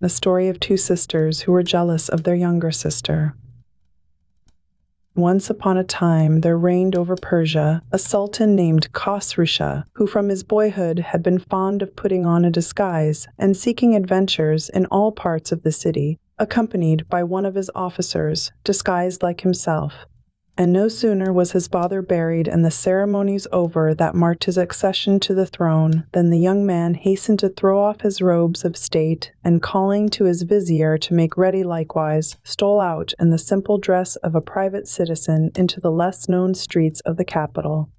the story of two sisters who were jealous of their younger sister. Once upon a time there reigned over Persia a sultan named Khosrusha, who from his boyhood had been fond of putting on a disguise and seeking adventures in all parts of the city, accompanied by one of his officers, disguised like himself. And no sooner was his father buried and the ceremonies over that marked his accession to the throne than the young man hastened to throw off his robes of state, and calling to his vizier to make ready likewise, stole out in the simple dress of a private citizen into the less known streets of the capital.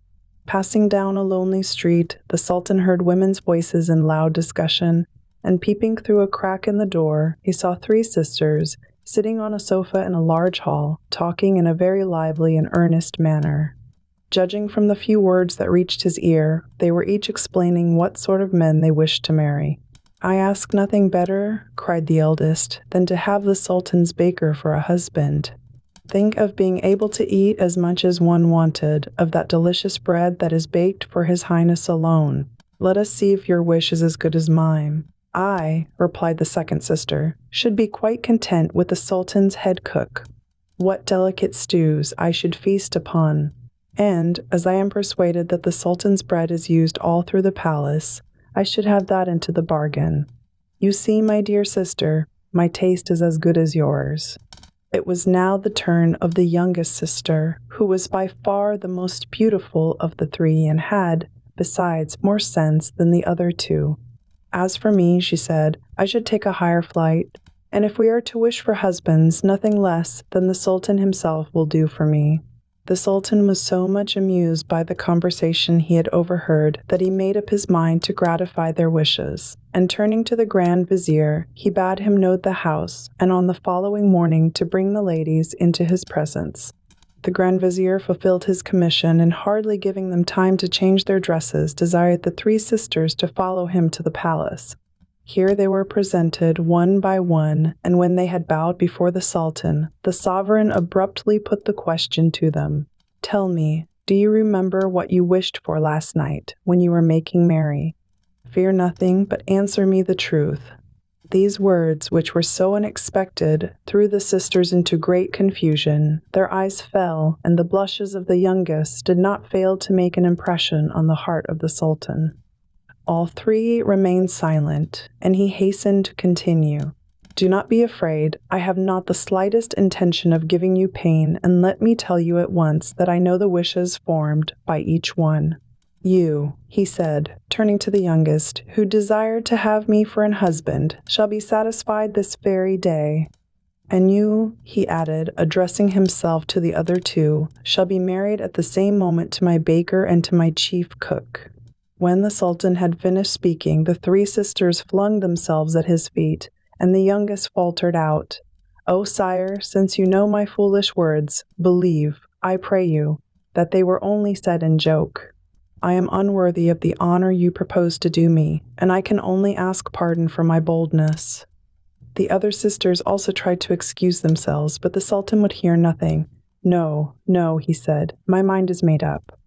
Passing down a lonely street, the sultan heard women's voices in loud discussion, and peeping through a crack in the door, he saw three sisters, sitting on a sofa in a large hall, talking in a very lively and earnest manner. Judging from the few words that reached his ear, they were each explaining what sort of men they wished to marry. "I ask nothing better," cried the eldest, "than to have the Sultan's baker for a husband. Think of being able to eat as much as one wanted, of that delicious bread that is baked for His Highness alone. Let us see if your wish is as good as mine." "I," replied the second sister, "should be quite content with the Sultan's head cook. What delicate stews I should feast upon! And, as I am persuaded that the Sultan's bread is used all through the palace, I should have that into the bargain. You see, my dear sister, my taste is as good as yours." It was now the turn of the youngest sister, who was by far the most beautiful of the three and had, besides, more sense than the other two. "As for me," she said, "I should take a higher flight, and if we are to wish for husbands, nothing less than the Sultan himself will do for me." The Sultan was so much amused by the conversation he had overheard that he made up his mind to gratify their wishes, and turning to the Grand Vizier, he bade him note the house, and on the following morning to bring the ladies into his presence. The Grand Vizier fulfilled his commission, and hardly giving them time to change their dresses, desired the three sisters to follow him to the palace. Here they were presented one by one, and when they had bowed before the Sultan, the sovereign abruptly put the question to them: "Tell me, do you remember what you wished for last night, when you were making merry? Fear nothing, but answer me the truth." These words, which were so unexpected, threw the sisters into great confusion. Their eyes fell, and the blushes of the youngest did not fail to make an impression on the heart of the Sultan. All three remained silent, and he hastened to continue. "Do not be afraid. I have not the slightest intention of giving you pain, and let me tell you at once that I know the wishes formed by each one. You," he said, turning to the youngest, "who desired to have me for an husband, shall be satisfied this very day. And you," he added, addressing himself to the other two, "shall be married at the same moment to my baker and to my chief cook." When the Sultan had finished speaking, the three sisters flung themselves at his feet, and the youngest faltered out, "O sire, since you know my foolish words, believe, I pray you, that they were only said in joke. I am unworthy of the honor you propose to do me, and I can only ask pardon for my boldness." The other sisters also tried to excuse themselves, but the Sultan would hear nothing. "No, no," he said, "my mind is made up.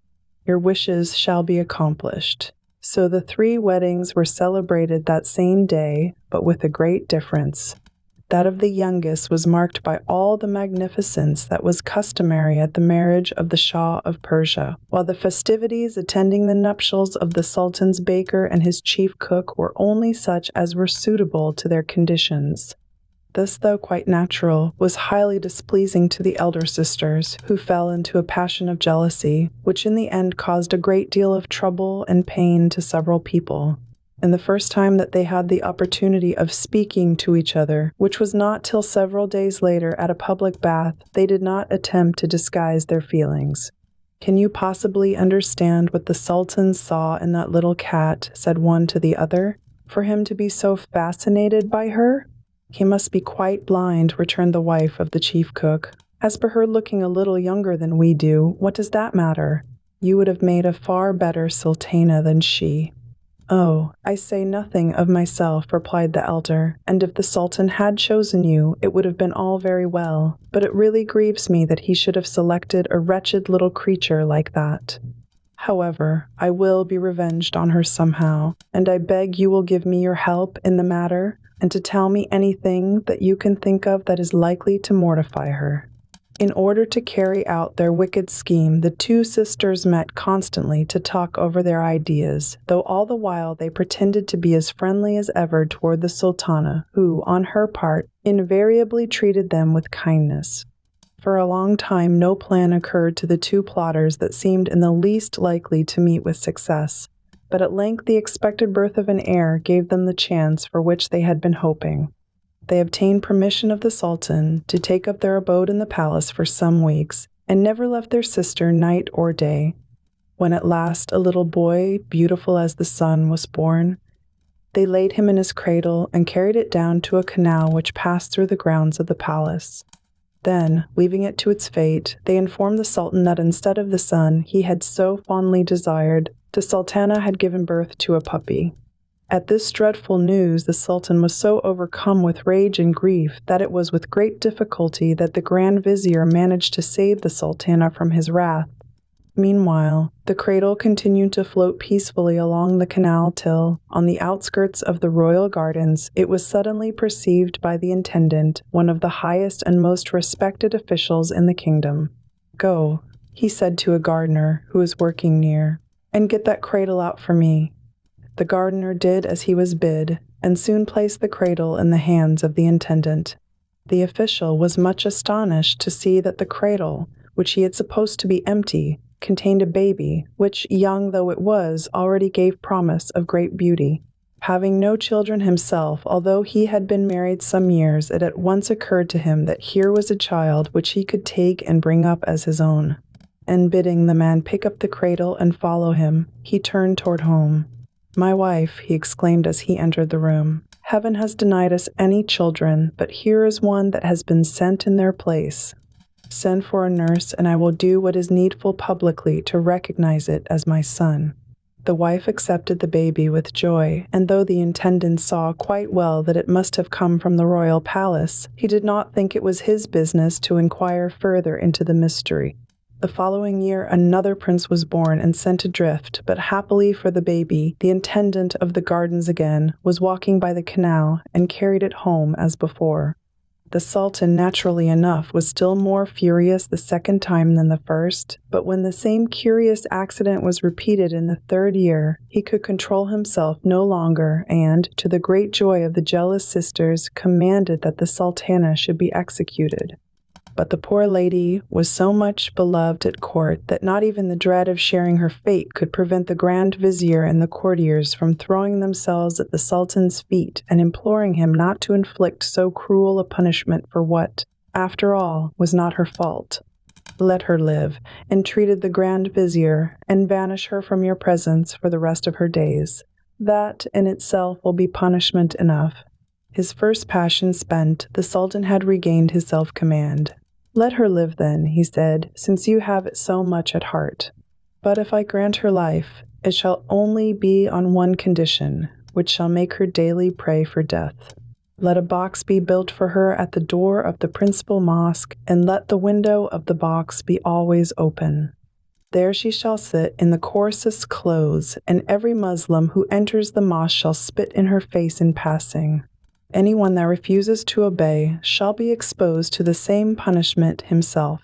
Your wishes shall be accomplished." So the three weddings were celebrated that same day, but with a great difference. That of the youngest was marked by all the magnificence that was customary at the marriage of the Shah of Persia, while the festivities attending the nuptials of the Sultan's baker and his chief cook were only such as were suitable to their conditions. This, though quite natural, was highly displeasing to the elder sisters, who fell into a passion of jealousy, which in the end caused a great deal of trouble and pain to several people. And the first time that they had the opportunity of speaking to each other, which was not till several days later at a public bath, they did not attempt to disguise their feelings. "Can you possibly understand what the Sultan saw in that little cat?" said one to the other. "For him to be so fascinated by her?" "He must be quite blind," returned the wife of the chief cook. "As for her looking a little younger than we do, what does that matter? You would have made a far better sultana than she." "Oh, I say nothing of myself," replied the elder, "and if the Sultan had chosen you, it would have been all very well, but it really grieves me that he should have selected a wretched little creature like that. However, I will be revenged on her somehow, and I beg you will give me your help in the matter. and to tell me anything that you can think of that is likely to mortify her." In order to carry out their wicked scheme, the two sisters met constantly to talk over their ideas, though all the while they pretended to be as friendly as ever toward the sultana, who, on her part, invariably treated them with kindness. For a long time no plan occurred to the two plotters that seemed in the least likely to meet with success, but at length the expected birth of an heir gave them the chance for which they had been hoping. They obtained permission of the sultan to take up their abode in the palace for some weeks, and never left their sister night or day. When at last a little boy, beautiful as the sun, was born, they laid him in his cradle and carried it down to a canal which passed through the grounds of the palace. Then, leaving it to its fate, they informed the sultan that instead of the son he had so fondly desired, the sultana had given birth to a puppy. At this dreadful news, the sultan was so overcome with rage and grief that it was with great difficulty that the grand vizier managed to save the sultana from his wrath. Meanwhile, the cradle continued to float peacefully along the canal till, on the outskirts of the royal gardens, it was suddenly perceived by the intendant, one of the highest and most respected officials in the kingdom. "Go," he said to a gardener who was working near, "and get that cradle out for me." The gardener did as he was bid, and soon placed the cradle in the hands of the intendant. The official was much astonished to see that the cradle, which he had supposed to be empty, contained a baby, which, young though it was, already gave promise of great beauty. Having no children himself, although he had been married some years, it at once occurred to him that here was a child which he could take and bring up as his own. And bidding the man pick up the cradle and follow him, he turned toward home. "My wife," he exclaimed as he entered the room, "Heaven has denied us any children, but here is one that has been sent in their place. Send for a nurse, and I will do what is needful publicly to recognize it as my son." The wife accepted the baby with joy, and though the intendant saw quite well that it must have come from the royal palace, he did not think it was his business to inquire further into the mystery. The following year another prince was born and sent adrift, but happily for the baby, the intendant of the gardens again was walking by the canal and carried it home as before. The sultan, naturally enough, was still more furious the second time than the first, but when the same curious accident was repeated in the third year, he could control himself no longer and, to the great joy of the jealous sisters, commanded that the sultana should be executed. But the poor lady was so much beloved at court that not even the dread of sharing her fate could prevent the grand vizier and the courtiers from throwing themselves at the sultan's feet and imploring him not to inflict so cruel a punishment for what, after all, was not her fault. "Let her live," entreated the grand vizier, "and banish her from your presence for the rest of her days. That, in itself, will be punishment enough." His first passion spent, the sultan had regained his self-command. "Let her live then," he said, "since you have it so much at heart. But if I grant her life, it shall only be on one condition, which shall make her daily pray for death. Let a box be built for her at the door of the principal mosque, and let the window of the box be always open. There she shall sit in the coarsest clothes, and every Muslim who enters the mosque shall spit in her face in passing. Anyone that refuses to obey shall be exposed to the same punishment himself.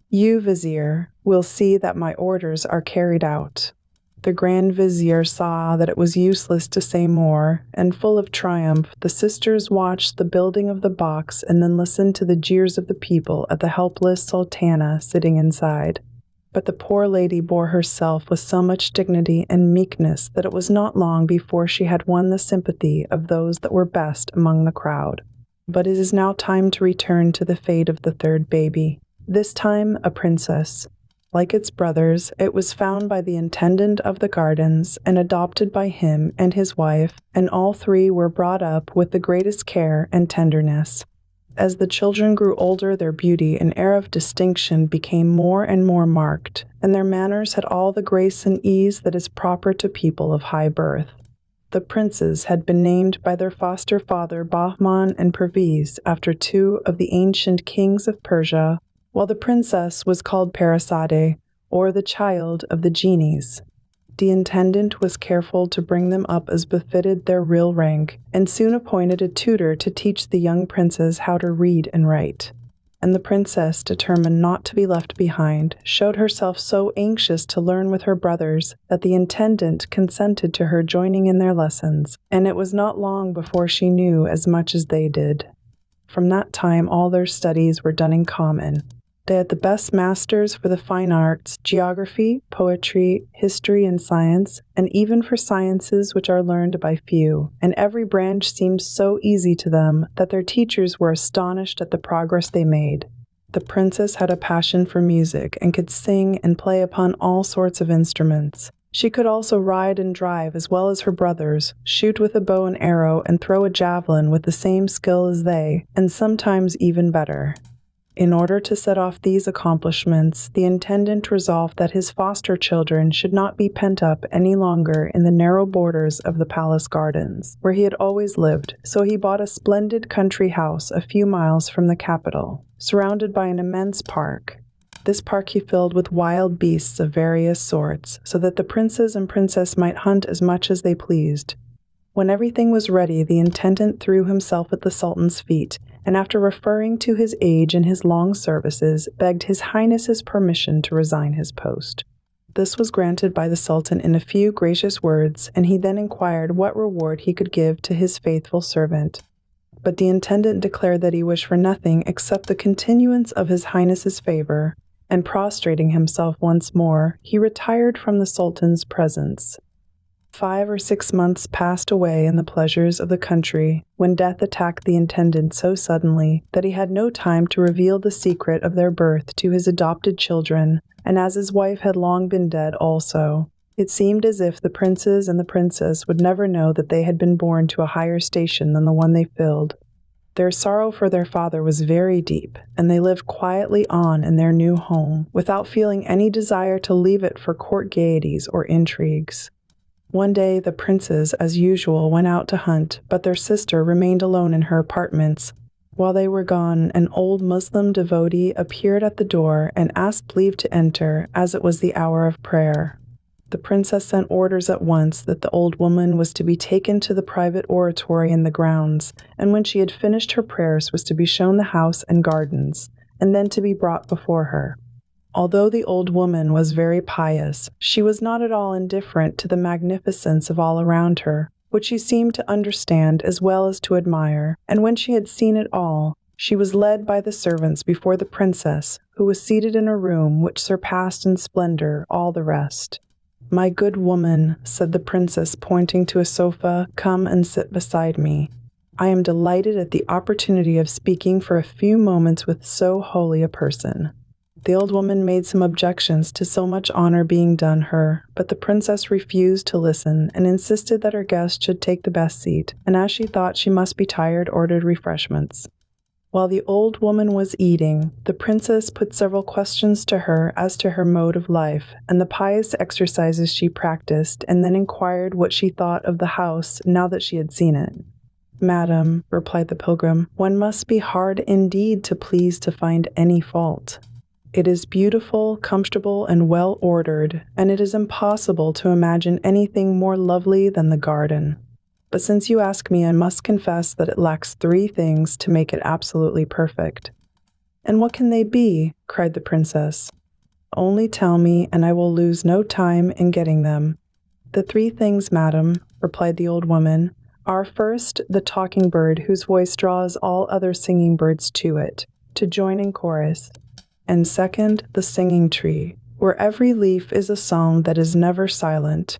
You, vizier, will see that my orders are carried out." The grand vizier saw that it was useless to say more, and full of triumph, the sisters watched the building of the box and then listened to the jeers of the people at the helpless sultana sitting inside. But the poor lady bore herself with so much dignity and meekness that it was not long before she had won the sympathy of those that were best among the crowd. But it is now time to return to the fate of the third baby, this time a princess. Like its brothers, it was found by the intendant of the gardens and adopted by him and his wife, and all three were brought up with the greatest care and tenderness. As the children grew older, their beauty and air of distinction became more and more marked, and their manners had all the grace and ease that is proper to people of high birth. The princes had been named by their foster father Bahman and Pervez after two of the ancient kings of Persia, while the princess was called Parizade, or the child of the genies. The intendant was careful to bring them up as befitted their real rank, and soon appointed a tutor to teach the young princes how to read and write. And the princess, determined not to be left behind, showed herself so anxious to learn with her brothers that the intendant consented to her joining in their lessons, and it was not long before she knew as much as they did. From that time all their studies were done in common. They had the best masters for the fine arts, geography, poetry, history, and science, and even for sciences which are learned by few, and every branch seemed so easy to them that their teachers were astonished at the progress they made. The princess had a passion for music and could sing and play upon all sorts of instruments. She could also ride and drive as well as her brothers, shoot with a bow and arrow, and throw a javelin with the same skill as they, and sometimes even better. In order to set off these accomplishments, the intendant resolved that his foster children should not be pent up any longer in the narrow borders of the palace gardens, where he had always lived, so he bought a splendid country house a few miles from the capital, surrounded by an immense park. This park he filled with wild beasts of various sorts, so that the princes and princess might hunt as much as they pleased. When everything was ready, the intendant threw himself at the sultan's feet, and after referring to his age and his long services, begged His Highness's permission to resign his post. This was granted by the sultan in a few gracious words, and he then inquired what reward he could give to his faithful servant. But the intendant declared that he wished for nothing except the continuance of His Highness's favor, and prostrating himself once more, he retired from the sultan's presence. 5 or 6 months passed away in the pleasures of the country, when death attacked the intendant so suddenly that he had no time to reveal the secret of their birth to his adopted children, and as his wife had long been dead also, it seemed as if the princes and the princess would never know that they had been born to a higher station than the one they filled. Their sorrow for their father was very deep, and they lived quietly on in their new home, without feeling any desire to leave it for court gaieties or intrigues. One day the princes, as usual, went out to hunt, but their sister remained alone in her apartments. While they were gone, an old Muslim devotee appeared at the door and asked leave to enter, as it was the hour of prayer. The princess sent orders at once that the old woman was to be taken to the private oratory in the grounds, and when she had finished her prayers was to be shown the house and gardens, and then to be brought before her. Although the old woman was very pious, she was not at all indifferent to the magnificence of all around her, which she seemed to understand as well as to admire, and when she had seen it all, she was led by the servants before the princess, who was seated in a room which surpassed in splendor all the rest. "My good woman," said the princess, pointing to a sofa, "come and sit beside me. I am delighted at the opportunity of speaking for a few moments with so holy a person." The old woman made some objections to so much honor being done her, but the princess refused to listen and insisted that her guest should take the best seat, and as she thought she must be tired, ordered refreshments. While the old woman was eating, the princess put several questions to her as to her mode of life and the pious exercises she practiced, and then inquired what she thought of the house now that she had seen it. "Madam," replied the pilgrim, "one must be hard indeed to please to find any fault. It is beautiful, comfortable, and well ordered, and it is impossible to imagine anything more lovely than the garden. But since you ask me, I must confess that it lacks 3 things to make it absolutely perfect." "And what can they be?" cried the princess. "Only tell me, and I will lose no time in getting them." "The 3 things, madam," replied the old woman, "are first, the talking bird whose voice draws all other singing birds to it, to join in chorus. And second, the singing tree, where every leaf is a song that is never silent.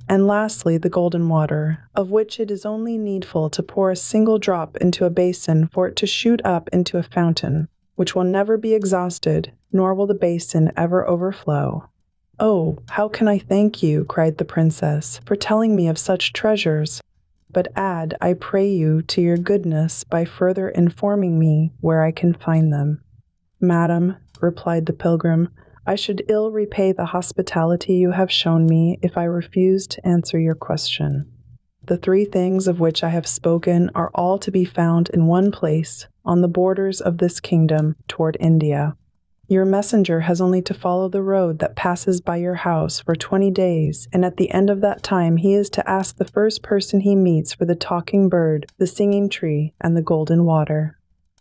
And lastly, the golden water, of which it is only needful to pour a single drop into a basin for it to shoot up into a fountain, which will never be exhausted, nor will the basin ever overflow." "Oh, how can I thank you," cried the princess, "for telling me of such treasures? But add, I pray you, to your goodness by further informing me where I can find them." "Madam," replied the pilgrim, "I should ill repay the hospitality you have shown me if I refused to answer your question. The 3 things of which I have spoken are all to be found in one place, on the borders of this kingdom, toward India. Your messenger has only to follow the road that passes by your house for 20 days, and at the end of that time he is to ask the first person he meets for the talking bird, the singing tree, and the golden water."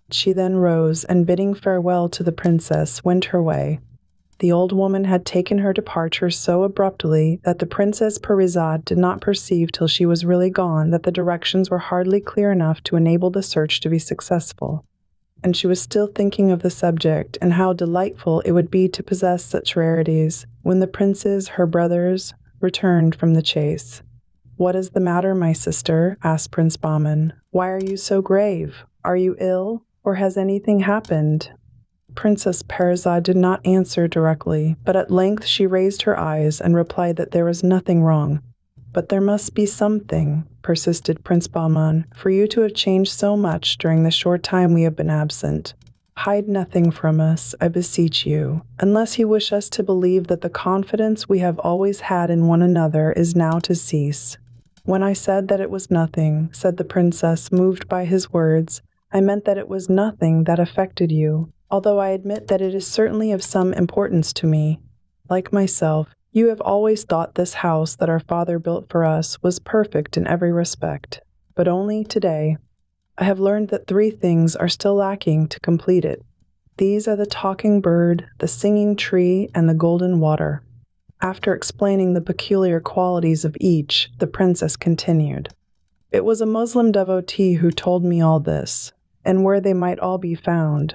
She then rose, and bidding farewell to the princess, went her way. The old woman had taken her departure so abruptly that the Princess Parizade did not perceive till she was really gone that the directions were hardly clear enough to enable the search to be successful. And she was still thinking of the subject and how delightful it would be to possess such rarities, when the princes, her brothers, returned from the chase. "What is the matter, my sister?" asked Prince Bahman. "Why are you so grave? Are you ill, or has anything happened?" Princess Parizade did not answer directly, but at length she raised her eyes and replied that there was nothing wrong. "But there must be something," persisted Prince Bahman, "for you to have changed so much during the short time we have been absent. Hide nothing from us, I beseech you, unless you wish us to believe that the confidence we have always had in one another is now to cease." "When I said that it was nothing," said the princess, moved by his words, "I meant that it was nothing that affected you, although I admit that it is certainly of some importance to me. Like myself, you have always thought this house that our father built for us was perfect in every respect, but only today I have learned that 3 things are still lacking to complete it. These are the talking bird, the singing tree, and the golden water." After explaining the peculiar qualities of each, the princess continued, "It was a Muslim devotee who told me all this, and where they might all be found.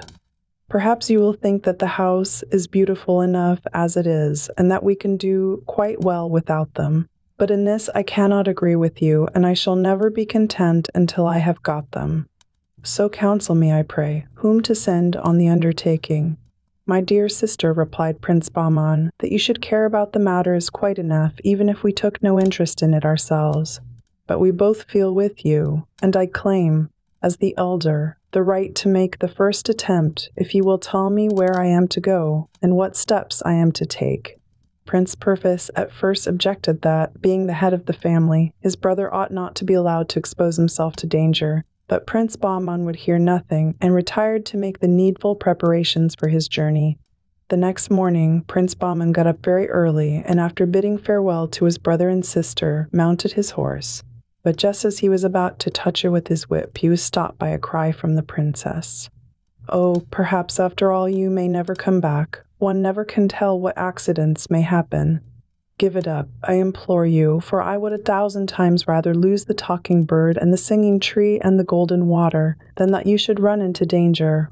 Perhaps you will think that the house is beautiful enough as it is, and that we can do quite well without them. But in this I cannot agree with you, and I shall never be content until I have got them. So counsel me, I pray, whom to send on the undertaking." "My dear sister," replied Prince Bahman, "that you should care about the matter is quite enough, even if we took no interest in it ourselves. But we both feel with you, and I claim, as the elder, the right to make the first attempt if you will tell me where I am to go and what steps I am to take." Prince Pervis at first objected that, being the head of the family, his brother ought not to be allowed to expose himself to danger, but Prince Bahman would hear nothing and retired to make the needful preparations for his journey. The next morning, Prince Bahman got up very early and after bidding farewell to his brother and sister, mounted his horse. But just as he was about to touch her with his whip, he was stopped by a cry from the princess. "Oh, perhaps after all you may never come back. One never can tell what accidents may happen. Give it up, I implore you, for I would 1,000 times rather lose the talking bird and the singing tree and the golden water than that you should run into danger."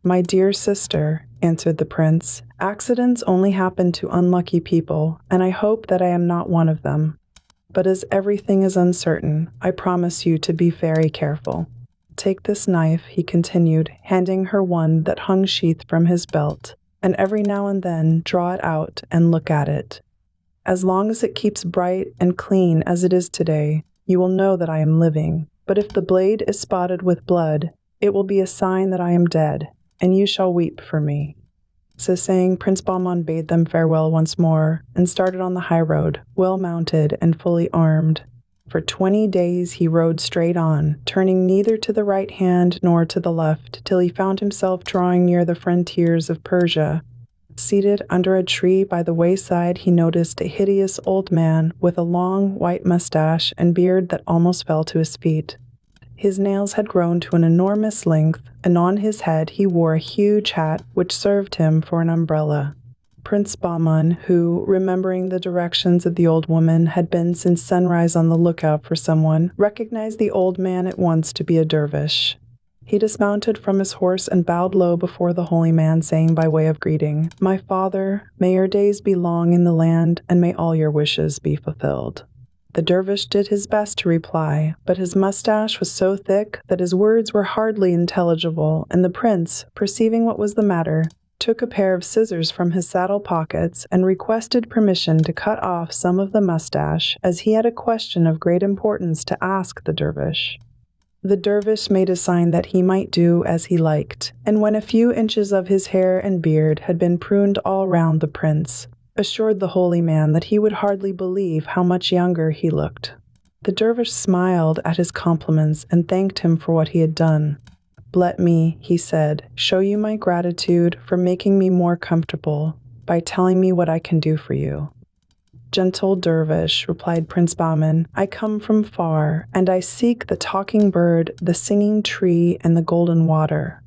"My dear sister," answered the prince, "accidents only happen to unlucky people, and I hope that I am not one of them. But as everything is uncertain, I promise you to be very careful. Take this knife," he continued, handing her one that hung sheathed from his belt, "and every now and then draw it out and look at it. As long as it keeps bright and clean as it is today, you will know that I am living, but if the blade is spotted with blood, it will be a sign that I am dead, and you shall weep for me." So saying, Prince Bahman bade them farewell once more, and started on the high road, well mounted and fully armed. For 20 days he rode straight on, turning neither to the right hand nor to the left, till he found himself drawing near the frontiers of Persia. Seated under a tree by the wayside, he noticed a hideous old man with a long white mustache and beard that almost fell to his feet. His nails had grown to an enormous length, and on his head he wore a huge hat which served him for an umbrella. Prince Bahman, who, remembering the directions of the old woman, had been since sunrise on the lookout for someone, recognized the old man at once to be a dervish. He dismounted from his horse and bowed low before the holy man, saying by way of greeting, "My father, may your days be long in the land, and may all your wishes be fulfilled." The dervish did his best to reply, but his mustache was so thick that his words were hardly intelligible, and the prince, perceiving what was the matter, took a pair of scissors from his saddle pockets and requested permission to cut off some of the mustache, as he had a question of great importance to ask the dervish. The dervish made a sign that he might do as he liked, and when a few inches of his hair and beard had been pruned all round, the prince assured the holy man that he would hardly believe how much younger he looked. The dervish smiled at his compliments and thanked him for what he had done. "Let me," he said, "show you my gratitude for making me more comfortable by telling me what I can do for you." "Gentle dervish," replied Prince Bahman, "I come from far, and I seek the talking bird, the singing tree, and the golden water.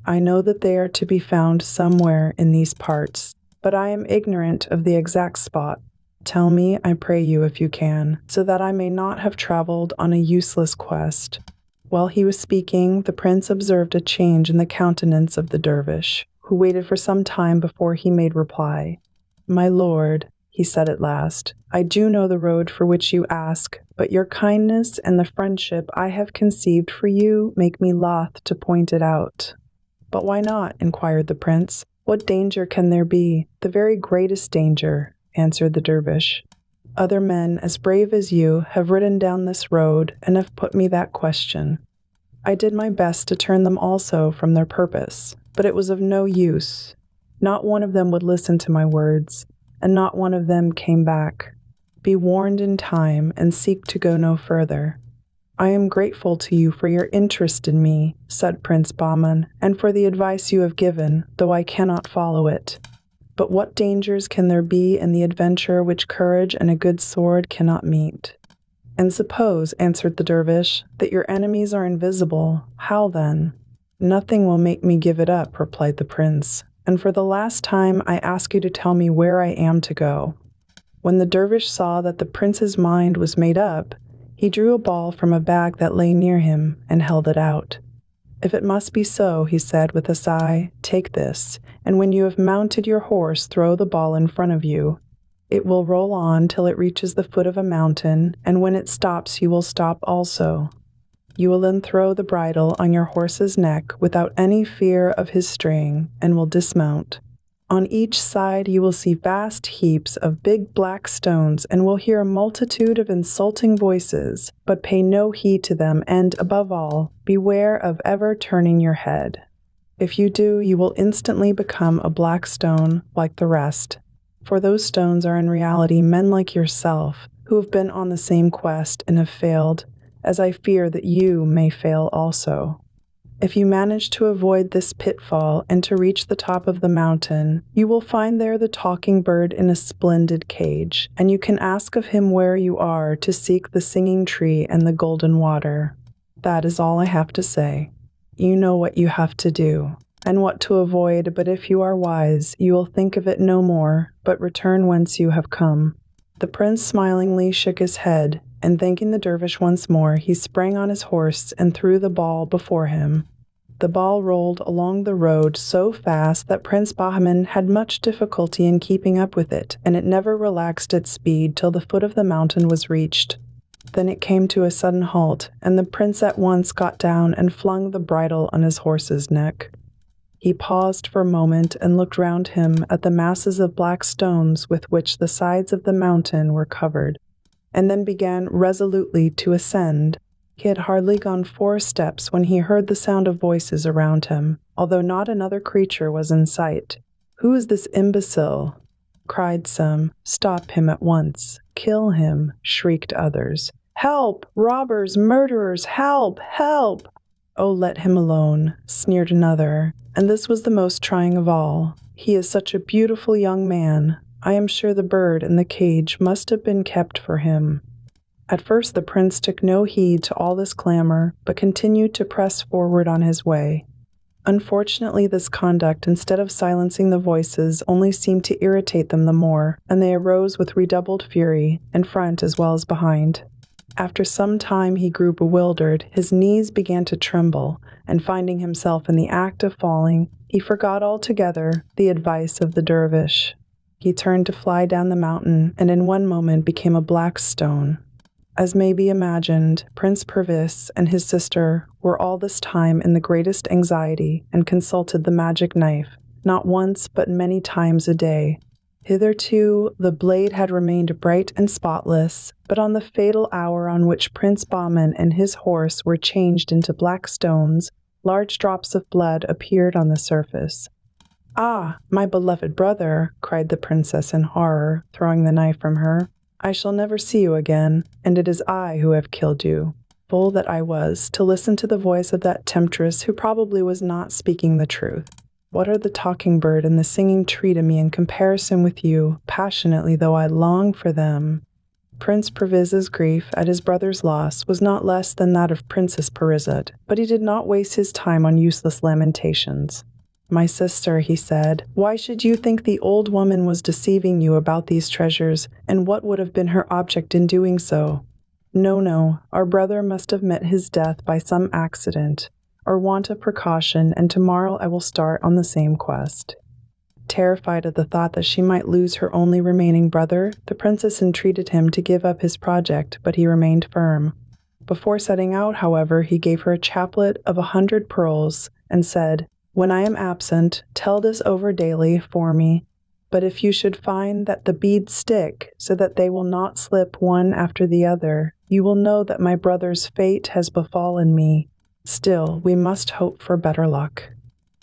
I know that they are to be found somewhere in these parts, but I am ignorant of the exact spot. Tell me, I pray you, if you can, so that I may not have traveled on a useless quest." While he was speaking, the prince observed a change in the countenance of the dervish, who waited for some time before he made reply. "My lord," he said at last, "I do know the road for which you ask, but your kindness and the friendship I have conceived for you make me loth to point it out." "But why not?" inquired the prince. "What danger can there be? The very greatest danger," answered the dervish. "Other men as brave as you have ridden down this road and have put me that question. I did my best to turn them also from their purpose, but it was of no use. Not one of them would listen to my words, and not one of them came back. Be warned in time and seek to go no further." "I am grateful to you for your interest in me," said Prince Bahman, "and for the advice you have given, though I cannot follow it. But what dangers can there be in the adventure which courage and a good sword cannot meet?" "And suppose," answered the dervish, "that your enemies are invisible, how then?" "Nothing will make me give it up," replied the prince, "and for the last time I ask you to tell me where I am to go." When the dervish saw that the prince's mind was made up, he drew a ball from a bag that lay near him and held it out. "If it must be so," he said with a sigh, "take this, and when you have mounted your horse, throw the ball in front of you. It will roll on till it reaches the foot of a mountain, and when it stops you will stop also. You will then throw the bridle on your horse's neck without any fear of his straying, and will dismount. On each side you will see vast heaps of big black stones and will hear a multitude of insulting voices, but pay no heed to them and, above all, beware of ever turning your head. If you do, you will instantly become a black stone like the rest, for those stones are in reality men like yourself, who have been on the same quest and have failed, as I fear that you may fail also. If you manage to avoid this pitfall and to reach the top of the mountain, you will find there the talking bird in a splendid cage, and you can ask of him where you are to seek the singing tree and the golden water. That is all I have to say. You know what you have to do, and what to avoid, but if you are wise, you will think of it no more, but return whence you have come." The prince smilingly shook his head, and thanking the dervish once more, he sprang on his horse and threw the ball before him. The ball rolled along the road so fast that Prince Bahman had much difficulty in keeping up with it, and it never relaxed its speed till the foot of the mountain was reached. Then it came to a sudden halt, and the prince at once got down and flung the bridle on his horse's neck. He paused for a moment and looked round him at the masses of black stones with which the sides of the mountain were covered, and then began resolutely to ascend. He had hardly gone 4 steps when he heard the sound of voices around him, although not another creature was in sight. "Who is this imbecile?" cried some. "Stop him at once. Kill him," shrieked others. "Help! Robbers! Murderers! Help! Help!" "Oh, let him alone," sneered another. And this was the most trying of all. "He is such a beautiful young man. I am sure the bird in the cage must have been kept for him." At first the prince took no heed to all this clamor, but continued to press forward on his way. Unfortunately, this conduct, instead of silencing the voices, only seemed to irritate them the more, and they arose with redoubled fury, in front as well as behind. After some time he grew bewildered, his knees began to tremble, and finding himself in the act of falling, he forgot altogether the advice of the dervish. He turned to fly down the mountain, and in one moment became a black stone. As may be imagined, Prince Perviz and his sister were all this time in the greatest anxiety and consulted the magic knife, not once but many times a day. Hitherto the blade had remained bright and spotless, but on the fatal hour on which Prince Bahman and his horse were changed into black stones, large drops of blood appeared on the surface. "Ah, my beloved brother!" cried the princess in horror, throwing the knife from her. "I shall never see you again, and it is I who have killed you." Fool that I was, to listen to the voice of that temptress who probably was not speaking the truth. What are the talking bird and the singing tree to me in comparison with you, passionately though I long for them? Prince Perviz's grief at his brother's loss was not less than that of Princess Parizade, but he did not waste his time on useless lamentations. My sister, he said, why should you think the old woman was deceiving you about these treasures, and what would have been her object in doing so? No, our brother must have met his death by some accident, or want of precaution, and tomorrow I will start on the same quest. Terrified at the thought that she might lose her only remaining brother, the princess entreated him to give up his project, but he remained firm. Before setting out, however, he gave her a chaplet of 100 pearls, and said, when I am absent, tell this over daily for me, but if you should find that the beads stick, so that they will not slip one after the other, you will know that my brother's fate has befallen me. Still, we must hope for better luck.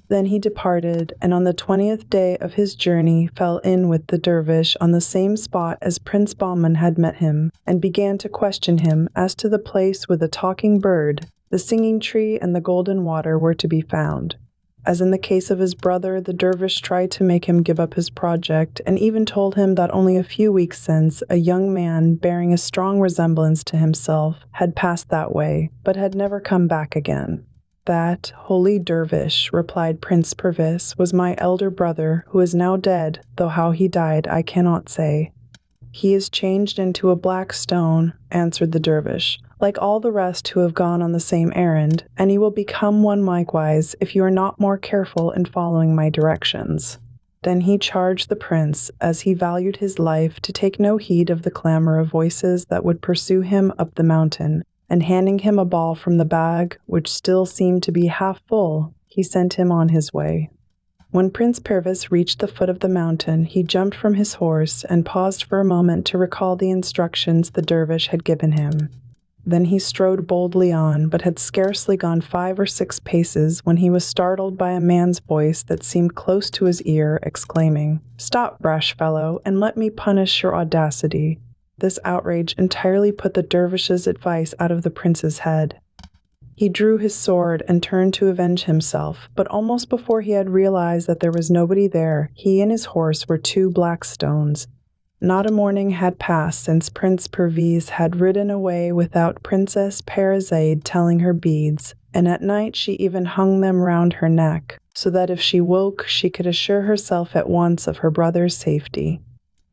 Then he departed, and on the 20th day of his journey fell in with the dervish on the same spot as Prince Bahman had met him, and began to question him as to the place where the talking bird, the singing tree, and the golden water were to be found. As in the case of his brother, the dervish tried to make him give up his project, and even told him that only a few weeks since a young man bearing a strong resemblance to himself had passed that way, but had never come back again. That holy dervish, replied Prince Perviz, was my elder brother, who is now dead, though how he died I cannot say. He is changed into a black stone, answered the dervish, like all the rest who have gone on the same errand, and he will become one likewise if you are not more careful in following my directions. Then he charged the prince, as he valued his life, to take no heed of the clamor of voices that would pursue him up the mountain, and handing him a ball from the bag, which still seemed to be half full, he sent him on his way. When Prince Perviz reached the foot of the mountain, he jumped from his horse and paused for a moment to recall the instructions the dervish had given him. Then he strode boldly on, but had scarcely gone 5 or 6 paces when he was startled by a man's voice that seemed close to his ear, exclaiming, "Stop, brash fellow, and let me punish your audacity." This outrage entirely put the dervish's advice out of the prince's head. He drew his sword and turned to avenge himself, but almost before he had realized that there was nobody there, he and his horse were 2 black stones. Not a morning had passed since Prince Perviz had ridden away without Princess Parizade telling her beads, and at night she even hung them round her neck, so that if she woke she could assure herself at once of her brother's safety.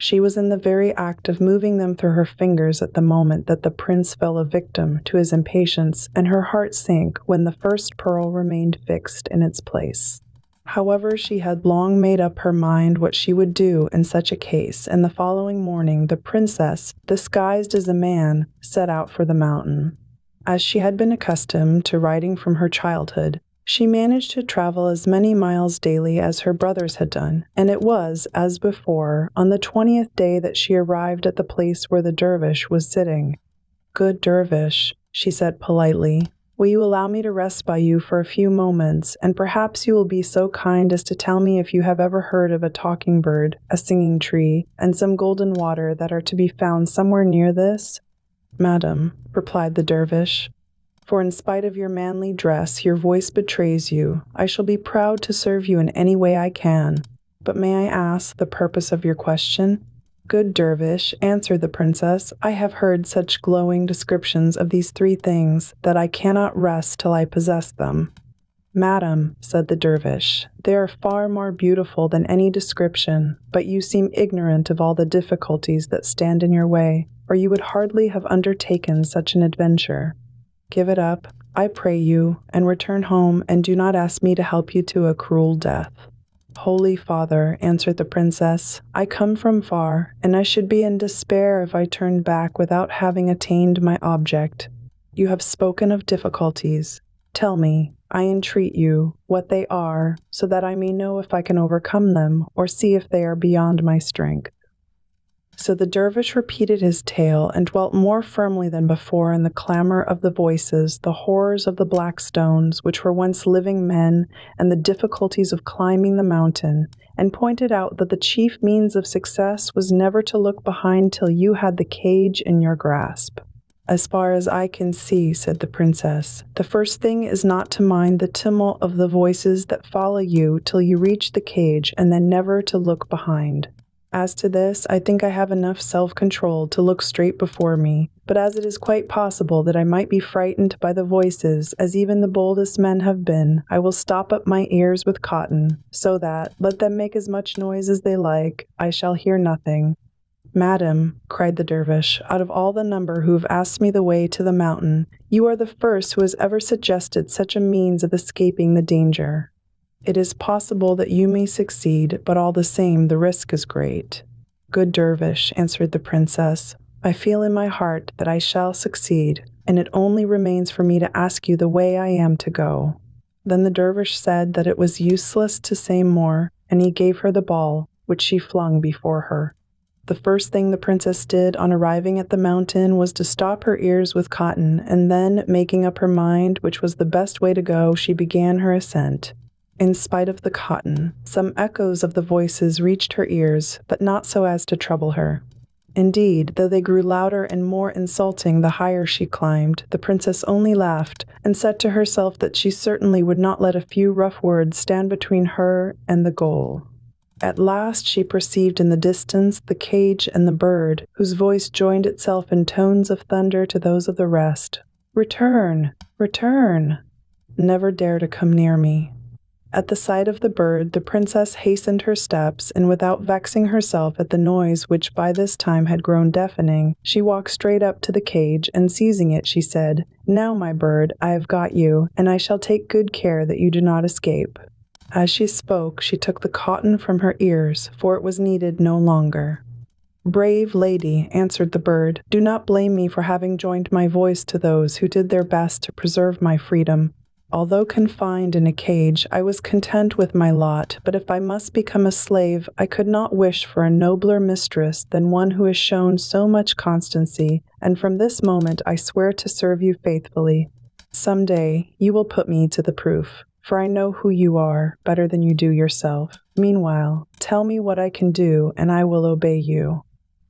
She was in the very act of moving them through her fingers at the moment that the prince fell a victim to his impatience, and her heart sank when the first pearl remained fixed in its place. However, she had long made up her mind what she would do in such a case, and the following morning the princess, disguised as a man, set out for the mountain. As she had been accustomed to riding from her childhood, she managed to travel as many miles daily as her brothers had done, and it was, as before, on the 20th day that she arrived at the place where the dervish was sitting. "Good dervish," she said politely, "will you allow me to rest by you for a few moments, and perhaps you will be so kind as to tell me if you have ever heard of a talking bird, a singing tree, and some golden water that are to be found somewhere near this?" "Madam," replied the dervish, "for in spite of your manly dress, your voice betrays you. I shall be proud to serve you in any way I can. But may I ask the purpose of your question?" "Good dervish," answered the princess, "I have heard such glowing descriptions of these 3 things that I cannot rest till I possess them." "Madam," said the dervish, "they are far more beautiful than any description, but you seem ignorant of all the difficulties that stand in your way, or you would hardly have undertaken such an adventure. Give it up, I pray you, and return home, and do not ask me to help you to a cruel death." "Holy father," answered the princess, "I come from far, and I should be in despair if I turned back without having attained my object. You have spoken of difficulties. Tell me, I entreat you, what they are, so that I may know if I can overcome them, or see if they are beyond my strength." So the dervish repeated his tale, and dwelt more firmly than before in the clamor of the voices, the horrors of the black stones, which were once living men, and the difficulties of climbing the mountain, and pointed out that the chief means of success was never to look behind till you had the cage in your grasp. "As far as I can see," said the princess, "the first thing is not to mind the tumult of the voices that follow you till you reach the cage, and then never to look behind. As to this, I think I have enough self-control to look straight before me, but as it is quite possible that I might be frightened by the voices, as even the boldest men have been, I will stop up my ears with cotton, so that, let them make as much noise as they like, I shall hear nothing." "Madam," cried the dervish, "out of all the number who have asked me the way to the mountain, you are the first who has ever suggested such a means of escaping the danger. It is possible that you may succeed, but all the same the risk is great." "Good dervish," answered the princess, "I feel in my heart that I shall succeed, and it only remains for me to ask you the way I am to go." Then the dervish said that it was useless to say more, and he gave her the ball, which she flung before her. The first thing the princess did on arriving at the mountain was to stop her ears with cotton, and then, making up her mind which was the best way to go, she began her ascent. In spite of the cotton, some echoes of the voices reached her ears, but not so as to trouble her. Indeed, though they grew louder and more insulting the higher she climbed, the princess only laughed, and said to herself that she certainly would not let a few rough words stand between her and the goal. At last she perceived in the distance the cage and the bird, whose voice joined itself in tones of thunder to those of the rest. "Return! Return! Never dare to come near me." At the sight of the bird, the princess hastened her steps, and without vexing herself at the noise which by this time had grown deafening, she walked straight up to the cage, and seizing it, she said, "Now, my bird, I have got you, and I shall take good care that you do not escape." As she spoke, she took the cotton from her ears, for it was needed no longer. "Brave lady," answered the bird, "do not blame me for having joined my voice to those who did their best to preserve my freedom. Although confined in a cage, I was content with my lot, but if I must become a slave, I could not wish for a nobler mistress than one who has shown so much constancy, and from this moment I swear to serve you faithfully. Some day you will put me to the proof, for I know who you are better than you do yourself. Meanwhile, tell me what I can do, and I will obey you."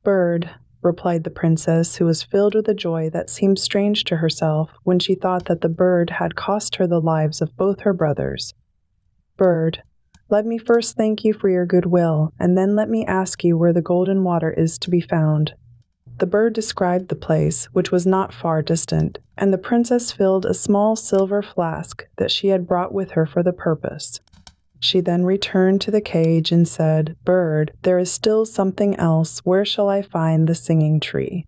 "Bird," replied the princess, who was filled with a joy that seemed strange to herself when she thought that the bird had cost her the lives of both her brothers. "Bird, let me first thank you for your goodwill, and then let me ask you where the golden water is to be found." The bird described the place, which was not far distant, and the princess filled a small silver flask that she had brought with her for the purpose. She then returned to the cage and said, "Bird, there is still something else. Where shall I find the singing tree?"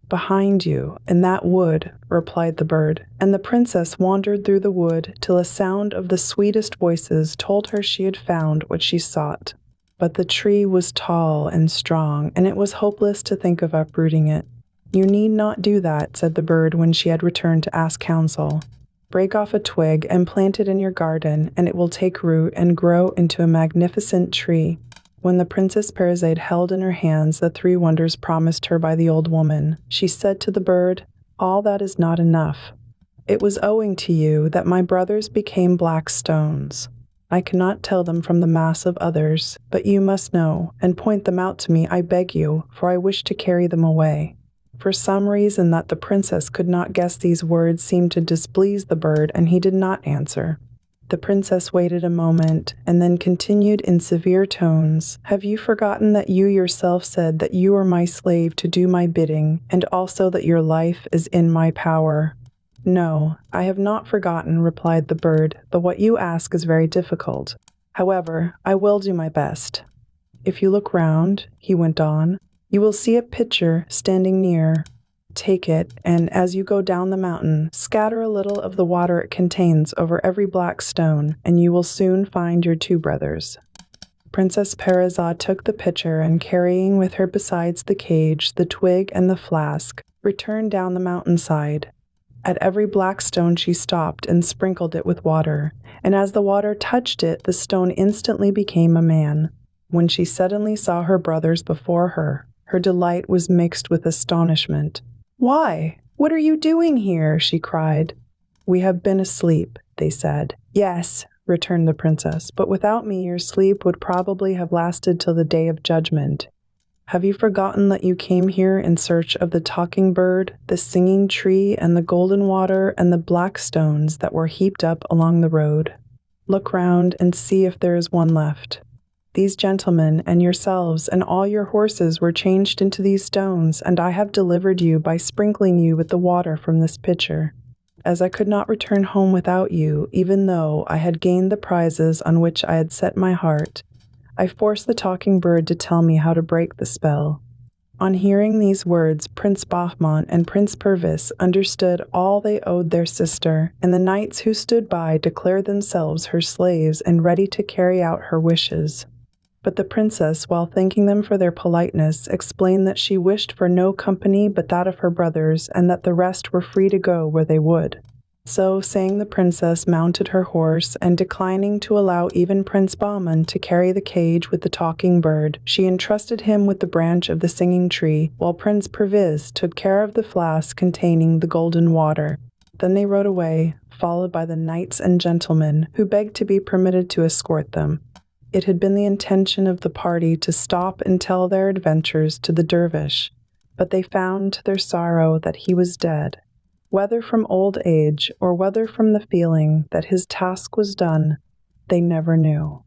"Behind you, in that wood," replied the bird, and the princess wandered through the wood till a sound of the sweetest voices told her she had found what she sought. But the tree was tall and strong, and it was hopeless to think of uprooting it. "You need not do that," said the bird when she had returned to ask counsel. "Break off a twig and plant it in your garden, and it will take root and grow into a magnificent tree." When the Princess Parizade held in her hands the 3 wonders promised her by the old woman, she said to the bird, "All that is not enough. It was owing to you that my brothers became black stones. I cannot tell them from the mass of others, but you must know, and point them out to me, I beg you, for I wish to carry them away." For some reason that the princess could not guess, these words seemed to displease the bird, and he did not answer. The princess waited a moment, and then continued in severe tones, "Have you forgotten that you yourself said that you are my slave to do my bidding, and also that your life is in my power?" "No, I have not forgotten," replied the bird, "but what you ask is very difficult. However, I will do my best. If you look round," he went on, "you will see a pitcher standing near. Take it, and as you go down the mountain, scatter a little of the water it contains over every black stone, and you will soon find your 2 brothers." Princess Parizade took the pitcher, and carrying with her besides the cage, the twig, and the flask, returned down the mountainside. At every black stone she stopped and sprinkled it with water, and as the water touched it, the stone instantly became a man. When she suddenly saw her brothers before her, her delight was mixed with astonishment. "Why, what are you doing here?" she cried. "We have been asleep," they said. "Yes," returned the princess, "but without me your sleep would probably have lasted till the day of judgment." Have you forgotten that you came here in search of the talking bird, the singing tree, and the golden water, and the black stones that were heaped up along the road? Look round and see if there is one left. These gentlemen and yourselves and all your horses were changed into these stones, and I have delivered you by sprinkling you with the water from this pitcher. As I could not return home without you, even though I had gained the prizes on which I had set my heart, I forced the talking bird to tell me how to break the spell." On hearing these words, Prince Bahman and Prince Perviz understood all they owed their sister, and the knights who stood by declared themselves her slaves and ready to carry out her wishes. But the princess, while thanking them for their politeness, explained that she wished for no company but that of her brothers, and that the rest were free to go where they would. So saying, the princess mounted her horse, and declining to allow even Prince Bahman to carry the cage with the talking bird, she entrusted him with the branch of the singing tree, while Prince Perviz took care of the flask containing the golden water. Then they rode away, followed by the knights and gentlemen, who begged to be permitted to escort them. It had been the intention of the party to stop and tell their adventures to the dervish, but they found to their sorrow that he was dead. Whether from old age, or whether from the feeling that his task was done, they never knew.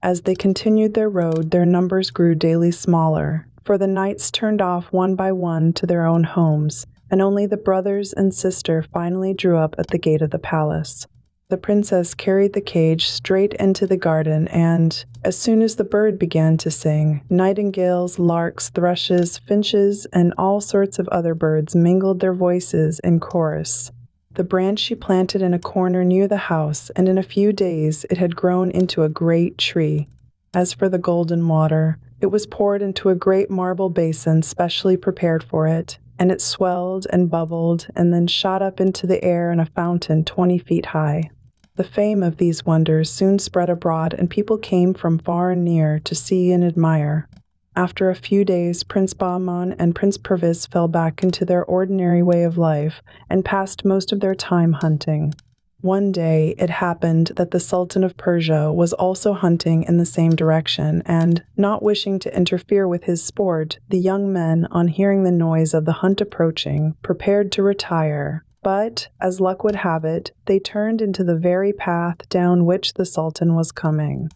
As they continued their road, their numbers grew daily smaller, for the knights turned off one by one to their own homes, and only the brothers and sister finally drew up at the gate of the palace. The princess carried the cage straight into the garden, and, as soon as the bird began to sing, nightingales, larks, thrushes, finches, and all sorts of other birds mingled their voices in chorus. The branch she planted in a corner near the house, and in a few days it had grown into a great tree. As for the golden water, it was poured into a great marble basin specially prepared for it, and it swelled and bubbled, and then shot up into the air in a fountain 20 feet high. The fame of these wonders soon spread abroad, and people came from far and near to see and admire. After a few days, Prince Bahman and Prince Perviz fell back into their ordinary way of life, and passed most of their time hunting. One day it happened that the Sultan of Persia was also hunting in the same direction, and, not wishing to interfere with his sport, the young men, on hearing the noise of the hunt approaching, prepared to retire. But, as luck would have it, they turned into the very path down which the Sultan was coming.